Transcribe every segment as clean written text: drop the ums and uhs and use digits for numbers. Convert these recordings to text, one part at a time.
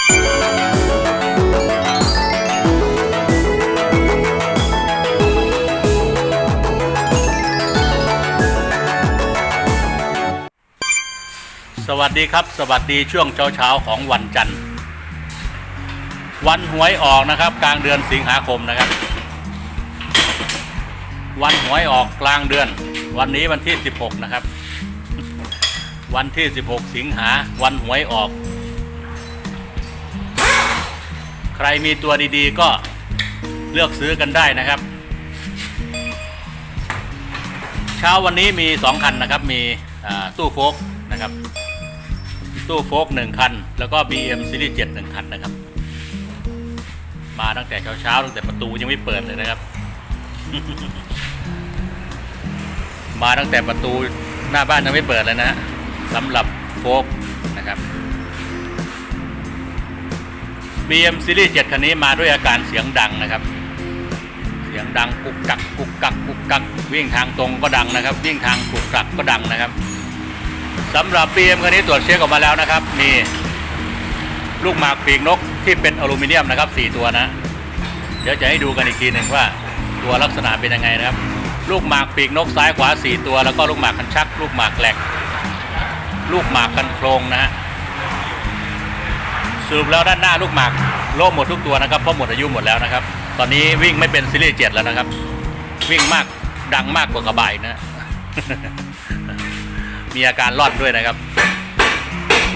สวัสดีครับสวัสดีช่วงเช้าของวันจันทร์วันหวยออกนะครับกลางเดือนสิงหาคมนะครับวันหวยออกกลางเดือนวันนี้วันที่16นะครับวันที่16สิงหาวันหวยออกใครมีตัวดีๆก็เลือกซื้อกันได้นะครับเช้าวันนี้มี2คันนะครับมีตู้โฟล์กนะครับตู้โฟล์ก1คันแล้วก็ BM ซีรีส์7 1คันนะครับมาตั้งแต่เช้าตั้งแต่ประตูยังไม่เปิดเลยนะครับ มาตั้งแต่ประตูหน้าบ้านยังไม่เปิดเลยนะสำหรับโฟล์กนะครับ BM ซีรีส์7คันนี้มาด้วยอาการเสียงดังนะครับเสียงดังกุกกักกุกกักกุกกักวิ่งทางตรงก็ดังนะครับวิ่งทางกุกกักก็ดังนะครับสำหรับ BM คันนี้ตรวจเช็คออกมาแล้วนะครับมีลูกหมากปีกนกที่เป็นอลูมิเนียมนะครับ4ตัวนะเดี๋ยวจะให้ดูกันอีกทีหนึ่งว่าตัวลักษณะเป็นยังไงนะครับลูกหมากปีกนกซ้ายขวา4ตัวแล้วก็ลูกหมากคันชักลูกหมากแหลกลูกหมากกันโครงนะฮะสรุปแล้วด้านหน้าลูกหมากโล่หมดทุกตัวนะครับเพราะหมดอายุหมดแล้วนะครับตอนนี้วิ่งไม่เป็นซีรีส์7แล้วนะครับวิ่งมากดังมากกว่ากระบะนะ มีอาการรอดด้วยนะครับ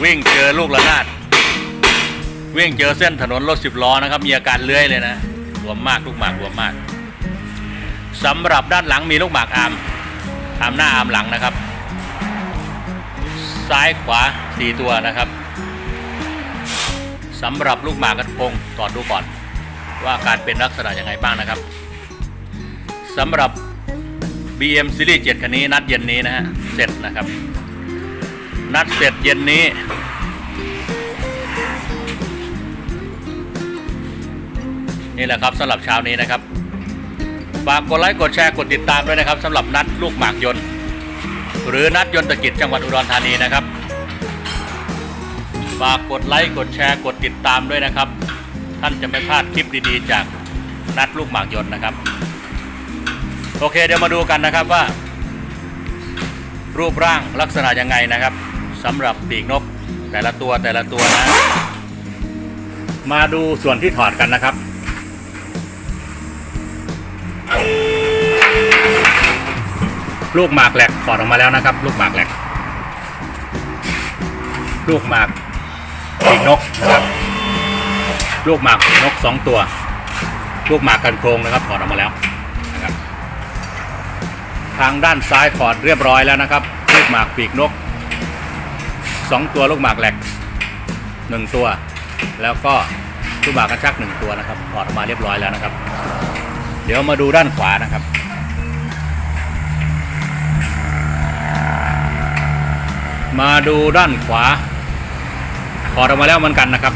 วิ่งเจอลูกระนาดวิ่งเจอเส้นถนนรถ10 ล้อนะครับมีอาการเลื้อยเลยนะรวมมากลูกหมากรวมมากสำหรับด้านหลังมีลูกหมากอาร์มหน้าอาร์มหลังนะครับซ้ายขวา4ตัวนะครับสำหรับลูกหมากกระพงตรวจดูก่อนว่าการเป็นลักษณะยังไงบ้างนะครับสำหรับ BM ซีรีส์7คันนี้นัดเย็นนี้นะฮะเสร็จนะครับนัดเสร็จเย็นนี้นี่แหละครับสำหรับเช้านี้นะครับฝากกดไลค์กดแชร์กดติดตามด้วยนะครับสำหรับนัดลูกหมากยนต์หรือนัดยนตกิจจังหวัดอุดรธานีนะครับฝากกดไลค์กดแชร์กดติดตามด้วยนะครับท่านจะไม่พลาดคลิปดีๆจากนัดลูกหมากยนต์นะครับโอเคเดี๋ยวมาดูกันนะครับว่ารูปร่างลักษณะยังไงนะครับสำหรับปีกนกแต่ละตัวนะมาดูส่วนที่ถอดกันนะครับลูกหมากแหลกถอดออกมาแล้วนะครับลูกหมากแหลกลูกหมากปีกนกนะครับลูกหมากนก2ตัวลูกหมากกันโครงนะครับถอดออกมาแล้วนะครับทางด้านซ้ายถอดเรียบร้อยแล้วนะครับลูกหมากปีกนก2ตัวลูกหมากแหลก1ตัวแล้วก็ลูกหมากกระชัก1ตัวนะครับถอดออกมาเรียบร้อยแล้วนะครับเดี๋ยวมาดูด้านขวานะครับมาดูด้านขวาถอดออกมาแล้วเหมือนกันนะครับ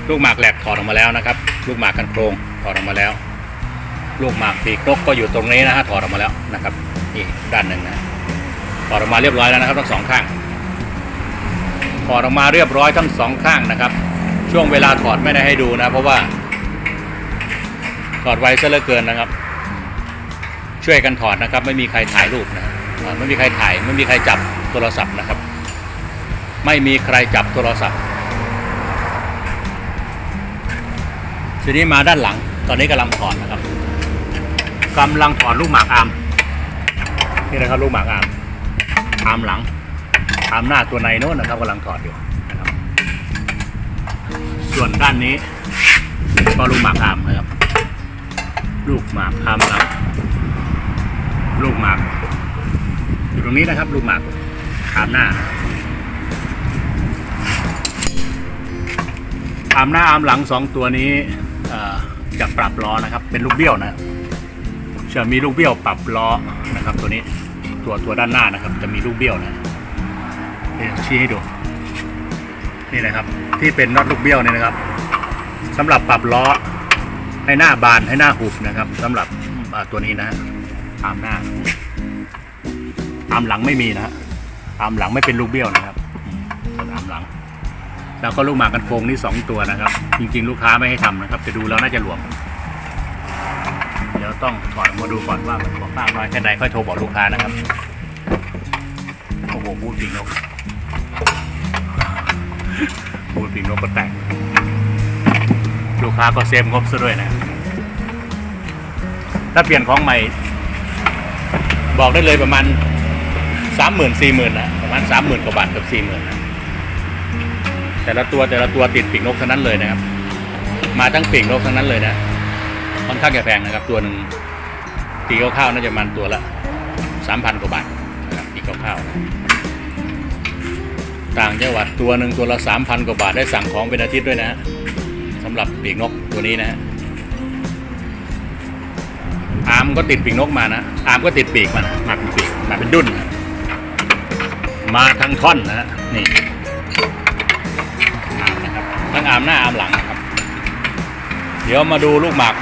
ลูกหมากแหลกถอดออกมาแล้วนะครับลูกหมากกันโครงถอดออกมาแล้วลูกหมากปีกนกก็อยู่ตรงนี้นะฮะถอดออกมาแล้วนะครับนี่ด้านหนึ่งนะถอดออกมาเรียบร้อยแล้วนะครับทั้ง2ข้างถอดออกมาเรียบร้อยทั้ง2ข้างนะครับช่วงเวลาถอดไม่ได้ให้ดูนะเพราะว่าถอดไวซะเหลือเกินนะครับช่วยกันถอดนะครับไม่มีใครถ่ายรูปนะไม่มีใครถ่ายไม่มีใครจับโทรศัพท์นะครับไม่มีใครจับโทรศัพท์ทีนี้มาด้านหลังตอนนี้กำลังถอดนะครับกำลังถอดลูกหมากอาร์มนี่นะครับลูกหมากอาร์มหลังอาร์มหน้าตัวในโน้นนะครับกำลังถอดอยู่นะครับส่วนด้านนี้ก็ลูกหมากอาร์มนะครับลูกหมากอาร์มหลังลูกหมากอยู่ตรงนี้นะครับลูกหมากอาร์มหน้าอาร์มหน้าอาร์มหลัง2ตัวนี้จะปรับล้อนะครับเป็นลูกเบี้ยวนะจะมีลูกเบี้ยวปรับล้อนะครับตัวนี้ตัวด้านหน้านะครับจะมีลูกเบี้ยวนะชี้ให้ดูนี่นะครับที่เป็นน็อตลูกเบี้ยวเนี่ยนะครับสำหรับปรับล้อให้หน้าบานให้หน้าหุบนะครับสำหรับตัวนี้นะอาร์มหน้าอาร์มหลังไม่มีนะอาร์มหลังไม่เป็นลูกเบี้ยวนะครับส่วนอาร์มหลัง แล้วก็ลูกหมากกันโคงนี่2ตัวนะครับ จริงๆลูกค้าไม่ให้ทำนะครับแต่ดูแล้วน่าจะหลวมเดี๋ยวต้องถอดมาดูก่อนว่ามันบอกมากน้อยแค่ไหนค่อยโทรบอกลูกค้านะครับโอ้โหพูดปีกนกพูดปีกนกก็แตกลูกค้าก็เซฟงบซะด้วยนะถ้าเปลี่ยนของใหม่บอกได้เลยประมาณ 30,000-40,000นะประมาณ 30,000 กว่าบาทกับ 40,000นะแต่ละตัวติดปีกนกทั้งนั้นเลยนะครับมาทั้งปีกนกทั้งนั้นเลยนะค่อนข้างจะแพงนะครับตัวหนึ่งตีคร่าวๆน่าจะมันตัวละ 3,000 กว่าบาทนะครับตีคร่าวๆต่างจังหวัดตัวหนึ่งตัวละ 3,000 กว่าบาทได้สั่งของเป็นอาทิตย์ด้วยนะฮะสำหรับปีกนกตัวนี้นะฮะอาร์มก็ติดปีกนกมานะอาร์มก็ติดปีกมันมาเป็นปีกมาเป็นดุ้นมาทั้งท่อนนะฮะนี่อาร์มนะครับทั้งอาร์มหน้าอาร์มหลังนะครับเดี๋ยวมาดูลูกหมาก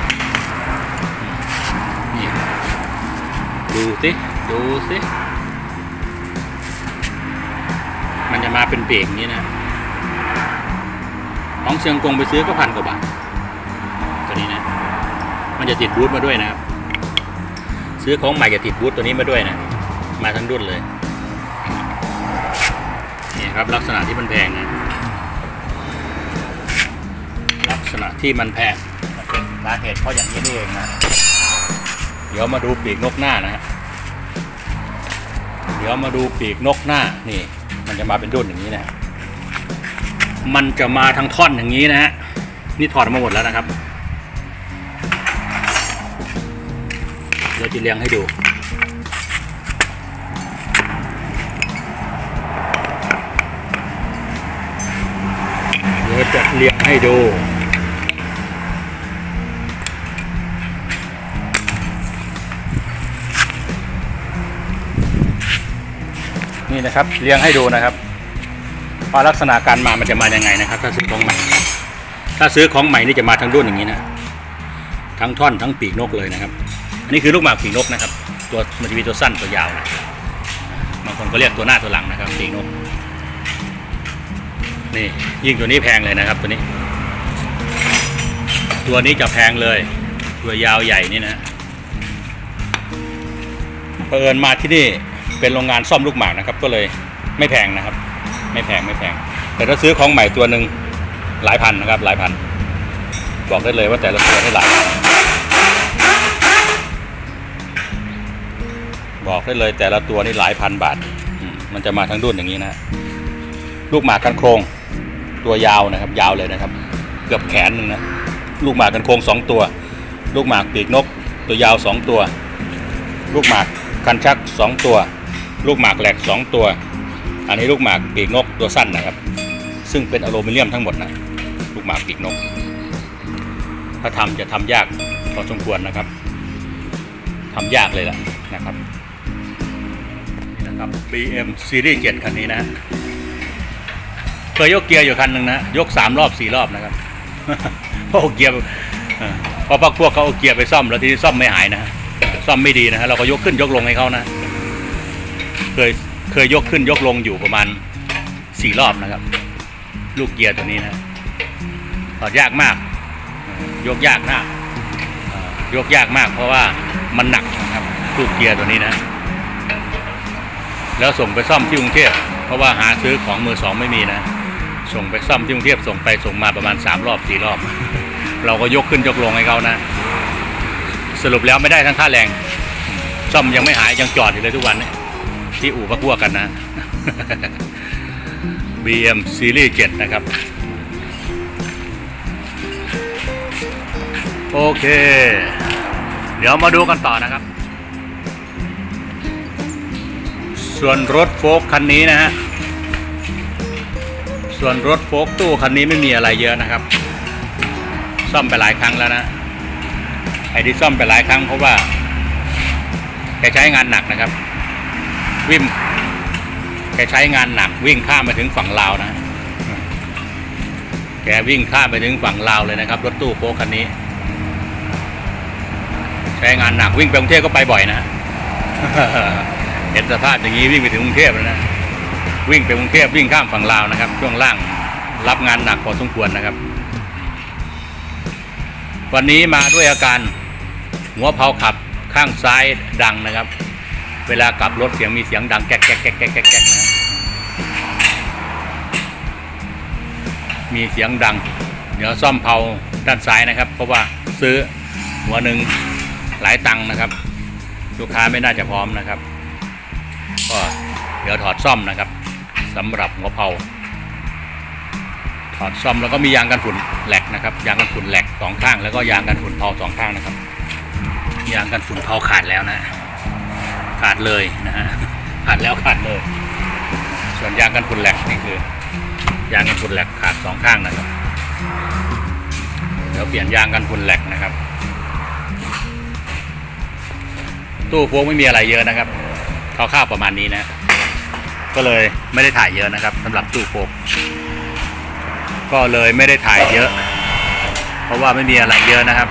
นี่ดูสิมันจะมาเป็นปีกนี้นะของเชียงกงไปซื้อก็1,000 กว่าบาทตัวนี้นะมันจะติดบูทมาด้วยนะครับซื้อของใหม่จะติดบูทตัวนี้มาด้วยนะมาทั้งดุ้นเลยนี่ครับลักษณะที่มันแพงนะลักษณะที่มันแพงเป็นสาเหตุเพราะอย่างนี้นี่เองนะเดี๋ยวมาดูปีกนกหน้านะฮะเดี๋ยวมาดูปีกนกหน้านี่มันจะมาเป็นดุ้นอย่างนี้นะมันจะมาทั้งท่อนอย่างนี้นะฮะนี่ถอดออกมาหมดแล้วนะครับเดี๋ยวจะเรียงให้ดูนี่นะครับเรียงให้ดูนะครับว่าลักษณะการมามันจะมายังไงนะครับถ้าซื้อของใหม่นี่จะมาทั้งดุ้นอย่างนี้นะทั้งท่อนทั้งปีกนกเลยนะครับอันนี้คือลูกหมากปีกนกนะครับตัวมันจะมีตัวสั้นตัวยาวนะบางคนก็เรียกตัวหน้าตัวหลังนะครับปีกนกนี่ยิ่งตัวนี้แพงเลยนะครับตัวนี้จะแพงเลยตัวยาวใหญ่นี่นะเผอิญมาที่นี่เป็นโรงงานซ่อมลูกหมากนะครับก็เลยไม่แพงนะครับไม่แพงแต่ถ้าซื้อของใหม่ตัวหนึ่งหลายพันนะครับหลายพันบอกได้เลยว่าแต่ละตัวได้หลายพันบอกได้เลยแต่ละตัวนี่หลายพันบาทมันจะมาทั้งดุ้นอย่างนี้นะลูกหมากกันโครงตัวยาวนะครับยาวเลยนะครับเกือบแขนหนึ่งนะลูกหมากกันโครง2ตัวลูกหมากปีกนกตัวยาว2ตัวลูกหมากคันชัก2ตัวลูกหมากแหลก2ตัวอันนี้ลูกหมากปีกนกตัวสั้นนะครับซึ่งเป็นอลูมิเนียมทั้งหมดนะลูกหมากปีกนกถ้าจะทำยากพอสมควรนะครับทำยากเลยล่ะนะครับนี่นะครับ BM Series 7คันนี้นะเคยยกเกียร์อยู่คันหนึ่งนะยก3 รอบ 4 รอบนะครับเพราะเกียร์พวกเขาเอาเกียร์ไปซ่อมแล้วทีนี้ซ่อมไม่หายนะซ่อมไม่ดีนะฮะเราก็ยกขึ้นยกลงให้เขานะเคยยกขึ้นยกลงอยู่ประมาณ4 รอบนะครับลูกเกียร์ตัวนี้นะถอดยากมากยกยากนะยกยากมากเพราะว่ามันหนักนะครับลูกเกียร์ตัวนี้นะแล้วส่งไปซ่อมที่กรุงเทพเพราะว่าหาซื้อของมือสองไม่มีนะส่งไปซ่อมที่กรุงเทพส่งไปส่งมาประมาณ3 รอบ 4 รอบเราก็ยกขึ้นยกลงให้เขานะสรุปแล้วไม่ได้ทั้งค่าแรงซ่อมยังไม่หายยังจอดอยู่เลยทุกวันนี้ที่อู่พวกกันนะ BM Series 7นะครับโอเคเดี๋ยวมาดูกันต่อนะครับส่วนรถโฟล์คคันนี้นะฮะส่วนรถโฟล์คตู้คันนี้ไม่มีอะไรเยอะนะครับซ่อมไปหลายครั้งแล้วนะไอ้ที่ซ่อมไปหลายครั้งเพราะว่าแกใช้งานหนักนะครับแกใช้งานหนักวิ่งข้ามไปถึงฝั่งลาวนะแกวิ่งข้ามไปถึงฝั่งลาวเลยนะครับรถตู้โฟล์คคันนี้ใช้งานหนักวิ่งไปกรุงเทพก็ไปบ่อยนะ เห็นสภาพอย่างนี้วิ่งไปถึงกรุงเทพแล้วนะวิ่งไปกรุงเทพวิ่งข้ามฝั่งลาวนะครับช่วงล่าง รับงานหนักพอสมควรนะครับวันนี้มาด้วยอาการหัวเพลาขับข้างซ้ายดังนะครับเวลากลับรถเสียงมีเสียงดังแก๊กแก๊กแก๊กแก๊กแก๊กแก๊กนะมีเสียงดังเดี๋ยวซ่อมเพลาด้านซ้ายนะครับเพราะว่าซื้อหัวหนึ่งหลายตังค์นะครับลูกค้าไม่น่าจะพร้อมนะครับก็เดี๋ยวถอดซ่อมนะครับสำหรับหัวเพลาถอดซ่อมแล้วก็มียางกันฝุ่นแหลกนะครับยางกันฝุ่นแหลกสองข้างแล้วก็ยางกันฝุ่นเพลาสองข้างนะครับยางกันฝุ่นเพลาขาดแล้วนะขาดเลยนะฮะขาดแล้วขาดเลยส่วนยางกันฝุ่นแหลกนี่คือยางกันฝุ่นแหลกขาดสองข้างนะครับเดี๋ยวเปลี่ยนยางกันฝุ่นแหลกนะครับตู้โฟกไม่มีอะไรเยอะนะครับคร่าวๆประมาณนี้นะก็เลยไม่ได้ถ่ายเยอะนะครับสำหรับตู้โฟกก็เลยไม่ได้ถ่ายเยอะเพราะว่าไม่มีอะไรเยอะนะครับ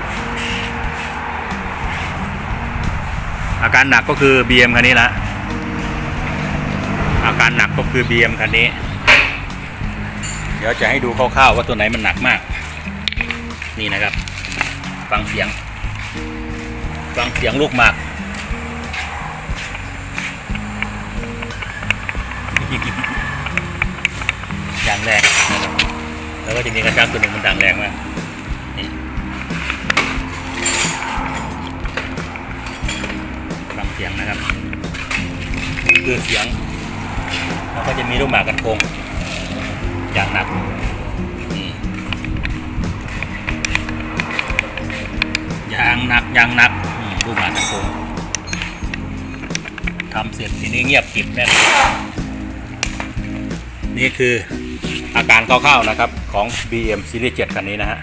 อาการหนักก็คือ BM คันนี้ละอาการหนักก็คือ BM คันนี้เดี๋ยวจะให้ดูคร่าวๆว่าตัวไหนมันหนักมากนี่นะครับฟังเสียงลูกหมากอย่างแรงนะครับแล้วก็จะมีกระชักตัวหนึ่งมันดังแรงมากนี่ฟังเสียงนะครับคือเสียงแล้วก็จะมีลูกหมากกันโกงอย่างหนักนี่อย่างหนักลูกหมากกันโกงทำเสร็จทีนี้เงียบกริบแน่นนี่คืออาการคร่าวๆนะครับของ BM Series 7 คันนี้นะฮะ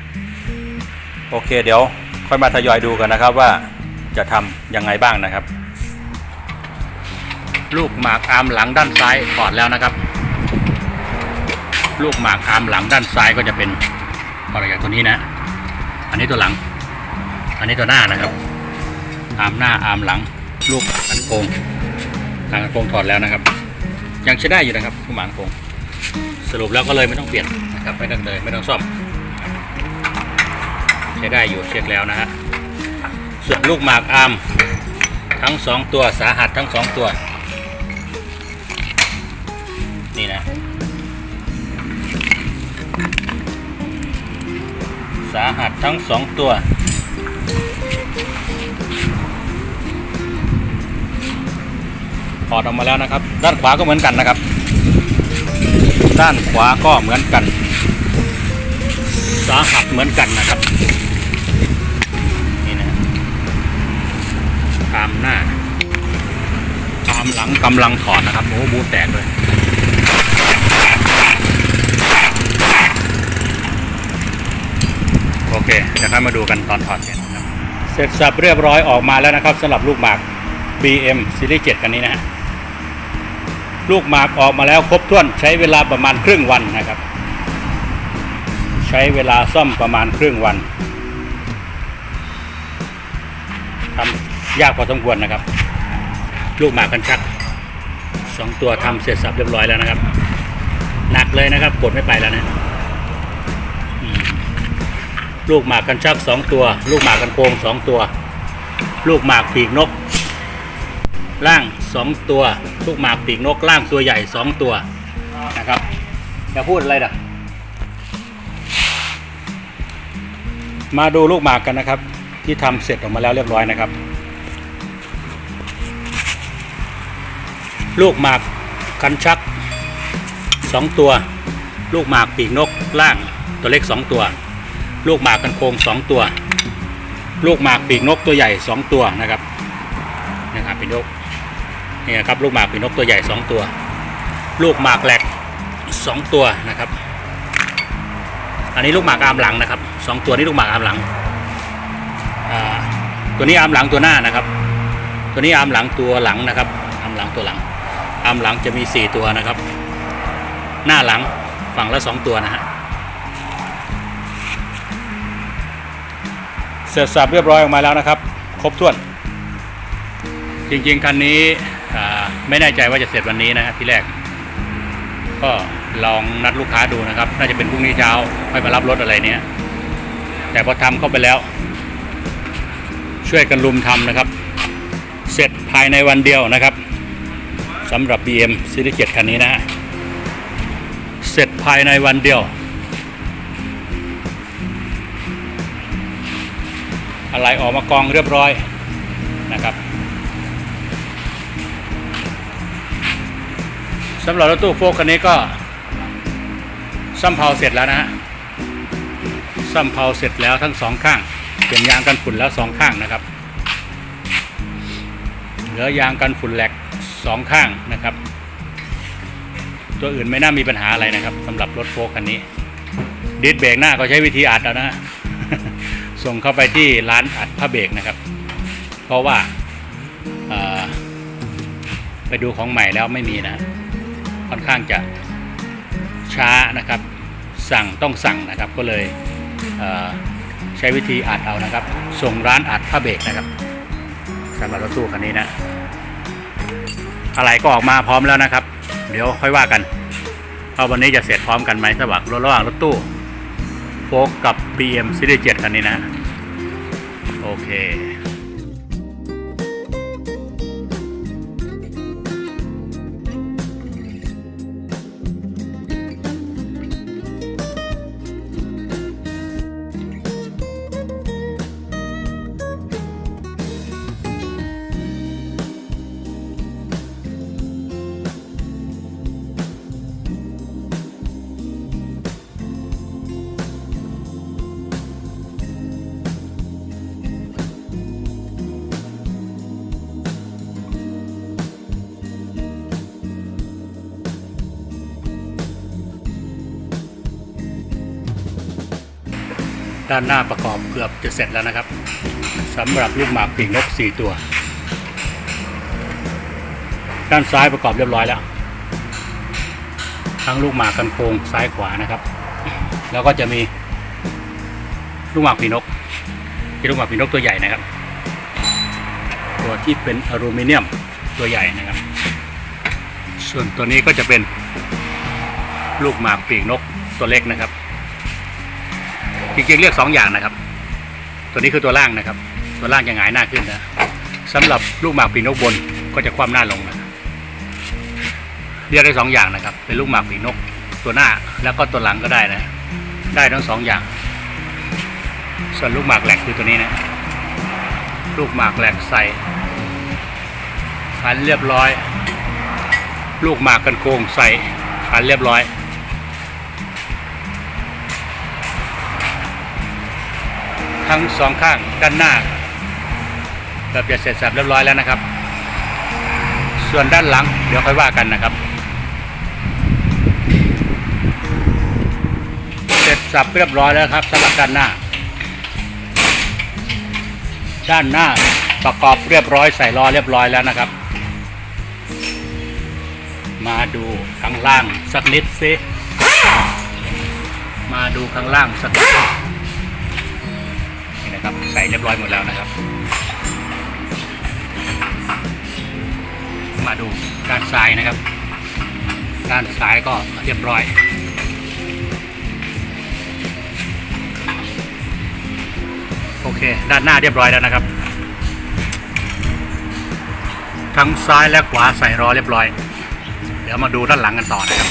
โอเคเดี๋ยวค่อยมาทยอยดูกันนะครับว่าจะทำยังไงบ้างนะครับลูกหมากอาร์มหลังด้านซ้ายถอดแล้วนะครับลูกหมากอาร์มหลังด้านซ้ายก็จะเป็นอะไรอย่างตัวนี้นะอันนี้ตัวหลังอันนี้ตัวหน้านะครับอาร์มหน้าอาร์มหลังลูกกันโกงถอดแล้วนะครับยังใช้ได้อยู่นะครับลูกหมากกันโกงสรุปแล้วก็เลยไม่ต้องเปลี่ยนนะครับไม่ต้องซ่อมใช้ได้อยู่เช็คแล้วนะฮะส่วนลูกหมากอาร์มทั้ง2ตัวสาหัสทั้ง2ตัวนี่นะสาหัสทั้ง2ตัวถอดออกมาแล้วนะครับด้านขวาก็เหมือนกันนะครับด้านขวาก็เหมือนกันสาหัสเหมือนกันนะครับนี่นะอาร์มหน้าอาร์มหลังกำลังถอดนะครับโอ้บูแตกเลยโอเคเดี๋ยวค่อยมาดูกันตอนถอดเสร็จสับเรียบร้อยออกมาแล้วนะครับสำหรับลูกหมาก BM Series 7 กันนี้นะฮะลูกหมากออกมาแล้วครบถ้วนใช้เวลาประมาณครึ่งวันนะครับใช้เวลาซ่อมประมาณครึ่งวันทำยากพอสมควรนะครับลูกหมากกันชัก2ตัวทำเสร็จสับเรียบร้อยแล้วนะครับหนักเลยนะครับกดไม่ไปแล้วนะลูกหมากกันชัก2ตัวลูกหมากกันโกง2ตัวลูกหมากปีกนกล่าง2ตัวลูกหมากปีกนกล่างตัวใหญ่2ตัวนะครับจะพูดอะไรด่ะมาดูลูกหมากกันนะครับที่ทำเสร็จออกมาแล้วเรียบร้อยนะครับลูกหมากกันชัก2ตัวลูกหมากปีกนกล่างตัวเล็ก2ตัวลูกหมากกันโคง2ตัวลูกหมากปีกนกตัวใหญ่2ตัวนะครับปีกนกนี่นะครับลูกหมากปีกนกตัวใหญ่2ตัวลูกหมากแหลก2ตัวนะครับอันนี้ลูกหมากอาร์มหลังนะครับ2ตัวนี้ลูกหมากอาร์มหลังตัวนี้อาร์มหลังตัวหน้านะครับตัวนี้อาร์มหลังตัวหลังนะครับอาร์มหลังตัวหลังอาร์มหลังจะมี4ตัวนะครับหน้าหลังฝั่งละ2ตัวนะฮะเสร็จสับเรียบร้อยออกมาแล้วนะครับครบถ้วนจริงๆคันนี้ไม่แน่ใจว่าจะเสร็จวันนี้นะที่แรกก็ ลองนัดลูกค้าดูนะครับน่าจะเป็นพรุ่งนี้เช้าค่อยมารับรถอะไรเนี้ยแต่พอทำเข้าไปแล้วช่วยกันรุมทำนะครับเสร็จภายในวันเดียวนะครับสำหรับ BM ซีรีส์7คันนี้นะฮะเสร็จภายในวันเดียวอะไรออกมากองเรียบร้อยนะครับสำหรับรถตู้โฟล์คคันนี้ก็ซ่อมเพลาเสร็จแล้วนะฮะซ่อมเพลาเสร็จแล้วทั้งสองข้างเปลี่ยนยางกันฝุ่นแล้วสองข้างนะครับเหลือยางกันฝุ่นแหลกสองข้างนะครับตัวอื่นไม่น่ามีปัญหาอะไรนะครับสำหรับรถโฟล์คคันนี้ดิสเบรกหน้าก็ใช้วิธีอัดเอานะ ส่งเข้าไปที่ร้านอัดผ้าเบรกนะครับเพราะว่าไปดูของใหม่แล้วไม่มีนะค่อนข้างจะช้านะครับต้องสั่งนะครับก็เลยใช้วิธีอัดเอานะครับส่งร้านอัดผ้าเบรกนะครับสำหรับรถตู้คันนี้นะอะไรก็ออกมาพร้อมแล้วนะครับเดี๋ยวค่อยว่ากันว่าวันนี้จะเสร็จพร้อมกันไหมระหว่างรถตู้โฟล์คกับ BM ซีรีส์7คันนี้นะโอเคด้านหน้าประกอบเกือบจะเสร็จแล้วนะครับสำหรับลูกหมากปีกนก4ตัวด้านซ้ายประกอบเรียบร้อยแล้วทั้งลูกหมากกันโค้งซ้ายขวานะครับแล้วก็จะมีลูกหมากปีกนกที่ลูกหมากปีกนกตัวใหญ่นะครับตัวที่เป็นอลูมิเนียมตัวใหญ่นะครับส่วนตัวนี้ก็จะเป็นลูกหมากปีกนกตัวเล็กนะครับจริงๆเรียก2อย่างนะครับตัวนี้คือตัวล่างนะครับตัวล่างจะหงายหน้าขึ้นนะสำหรับลูกหมากปีกนกบนก็จะคว่ำหน้าลงนะเรียกได้2อย่างนะครับเป็นลูกหมากปีกนกตัวหน้าแล้วก็ตัวหลังก็ได้นะได้ทั้ง2อย่างส่วนลูกหมากแหลกคือตัวนี้นะลูกหมากแหลกใส่ขันเรียบร้อยลูกหมากกันโค้งใส่ขันเรียบร้อยทั้งสองข้างด้านหน้าเกือบจะเสร็จสับเรียบร้อยแล้วนะครับส่วนด้านหลังเดี๋ยวค่อยว่ากันนะครับเสร็จสับเรียบร้อยแล้วครับสำหรับด้านหน้าประกอบเรียบร้อยใส่ล้อเรียบร้อยแล้วนะครับมาดูข้างล่างสักนิดสิมาดูข้างล่างสักนิดนะครับใส่เรียบร้อยหมดแล้วนะครับมาดูด้านซ้ายนะครับด้านซ้ายก็เรียบร้อยโอเคด้านหน้าเรียบร้อยแล้วนะครับทั้งซ้ายและขวาใส่ล้อเรียบร้อยเดี๋ยวมาดูด้านหลังกันต่อนะครับ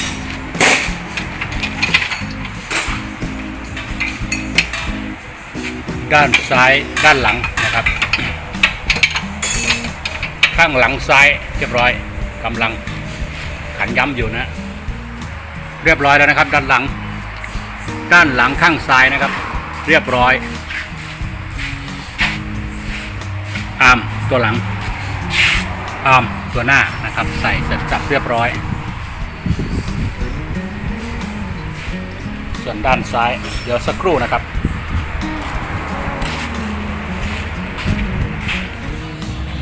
ด้านซ้ายด้านหลังนะครับข้างหลังซ้ายเรียบร้อยกำลังขันย้ำอยู่นะเรียบร้อยแล้วนะครับด้านหลังข้างซ้ายนะครับเรียบร้อยอาร์มตัวหลังอาร์มตัวหน้านะครับใส่เสร็จจับเรียบร้อยส่วนด้านซ้ายเดี๋ยวสักครู่นะครับ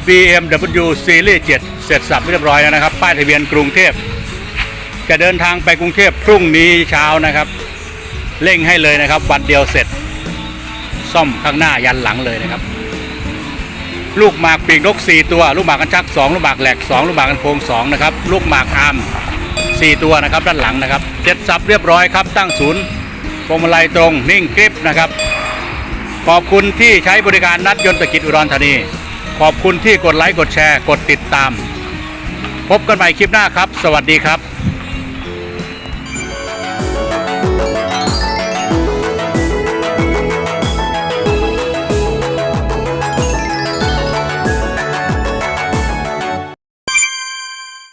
BMW ซีรีส์7เสร็จสับเรียบร้อยแล้วนะครับป้ายทะเบียนกรุงเทพจะเดินทางไปกรุงเทพพรุ่งนี้เช้านะครับเร่งให้เลยนะครับวันเดียวเสร็จซ่อมข้างหน้ายันหลังเลยนะครับลูกหมากปีกนก4ตัวลูกหมากกันชัก2ลูกหมากแหลก2ลูกหมากกันโค้ง2นะครับลูกหมากอาร์ม 4 ตัวนะครับด้านหลังนะครับเสร็จสับเรียบร้อยครับตั้งศูนย์พวงมาลัยตรงนิ่งกริปนะครับขอบคุณที่ใช้บริการนัดยนต์ตะกิจอุดรธานีขอบคุณที่กดไลค์กดแชร์กดติดตามพบกันใหม่คลิปหน้าครับสวัสดีครับ